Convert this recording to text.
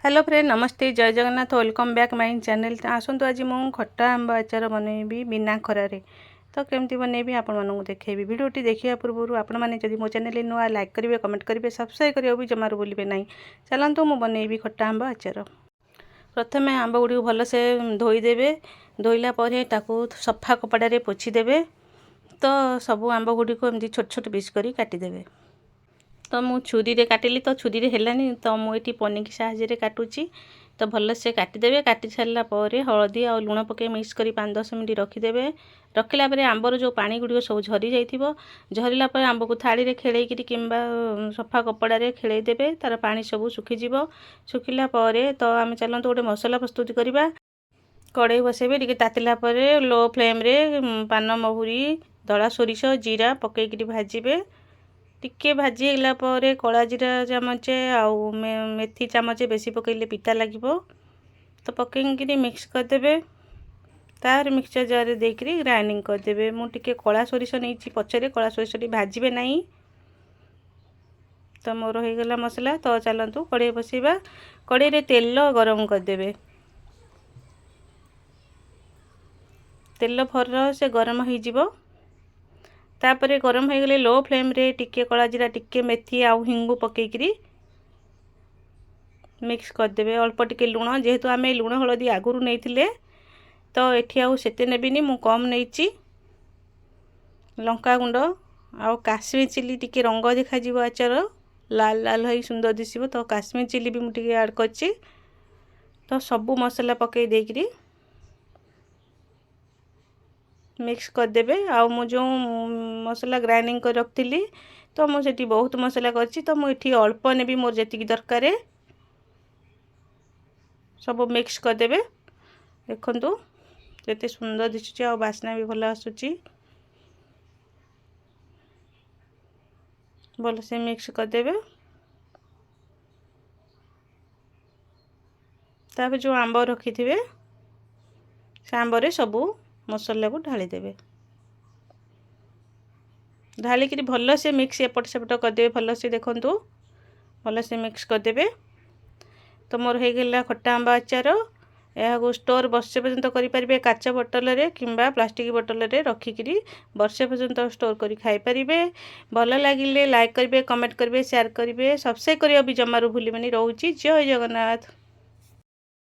Hello friend, नमस्ते, जय Jagannath, welcome back my channel. आसतु आज मु खट्टा आंब आचार बनैबी बिना खरारे। तो केमती बनैबी आपण मानू देखेबी। वीडियोटी देखिया पूर्व आपण माने जदि मो चैनल नुआ लाइक करेंगे, कमेंट करेंगे, सब्सक्राइब करियो भी जमार भूलिबे नहीं। चलतु मु बनैबी खट्टा आंब आचार। प्रथम आंब गुड़ी भल से धोईदेवे। धोइला परे ताकू सफा कपड़ा पोछीदेवे। तो सबू आंब गुड़ी को एमती छोट छोट पीस करी काटिदेवे। तो मु छुरी रे काटिली, तो छुरी रे हेलानी, तो मुझे पनिकी साहाଯ୍य काटुची। तो भल से काटिदेवे। काटि सारा पर हलदी और लुण पके मिक्स करी 5-10 मिनट रखिदेवे। रखिला आंबर जो पानी गुड़ी सब झरी जाइथिबो। झरिला आंब को थाली रे खेलेकरी किंबा सफा कपड़ा रे खेलेदेवे। तार पानी सब सुखीजिवो। सुखिला परे तो आम चलतु गोटे मसला प्रस्तुत करवा। कड़ाई बसेबे, टिके तातिला परे लो फ्लेम रे पान महुरी, धला सोरिष, जीरा पकेकरी भाजिबे। टिके भाजीला परे कला जीरा चामचे आउ मेथी चामचे बेसी पकईले पिता लगिबो। तो पकईकरी मिक्स करदेबे। तार मिक्सचर जार देकरी ग्राइंडिंग करदेबे। मु टिके कला सोरिष नहीं पचरे, कला सोरिष भाजिबे नहीं। तो मोर हो गला मसला। तो चलतु कड़ाई बसेबा। कड़ाई रे तेल गरम करदेबे। तेल भर से गरम हो तापरे गरम हो गले लो फ्लेम रे टिके कला जीरा, टिके मेथी आउ हिंगु पकेकरी मिक्स करदेबे। अल्प टिके लुण, जेहेतु आमे लुण हलदी आगुरु नहीं तो एठी आउ सेते नेबिनी, मु कम नहींची। लंका गुंड आउ काश्मीर चिली टिके रंग देखा जीवो आचार लाल लाल होई सुंदर दिसिबो। तो काश्मीर चिली भी मु टिके ऐड करची। तो सबु मसला पकई देकरी मिक्स करदेबे। आउ मु जो मसला ग्राइंडिंग कर रखती, तो मुझे बहुत मसला करची। तो मुझे अल्प नेबी, मोर जी दरकार सब मिक्स करदेबे। देखंतु केते सुंदर दिसुची आ बास्ना भी भल आसुची। भल से मिक्स करदेबे। तापर जो आंब रखी थे से आंबर सबू मसला को ढाली देबे। ढालिकी भल से मिक्स एपट सेपट करदे। भल से देखंतु भल से मिक्स करदेबे। तो मोर हो गला खट्टा आंब आचार। यह स्टोर वर्षे पर्यंत करें, काच बोतल रे किंबा प्लास्टिक बोतल रे रखिकी वर्षे पर्यंत स्टोर करी खाई पारिबे। भल लगिले लाइक करेंगे, कमेंट करेंगे, शेयर करेंगे, सब्सक्राइब करिया भी जमारू भूलिबेनी। रहूची जय जगन्नाथ।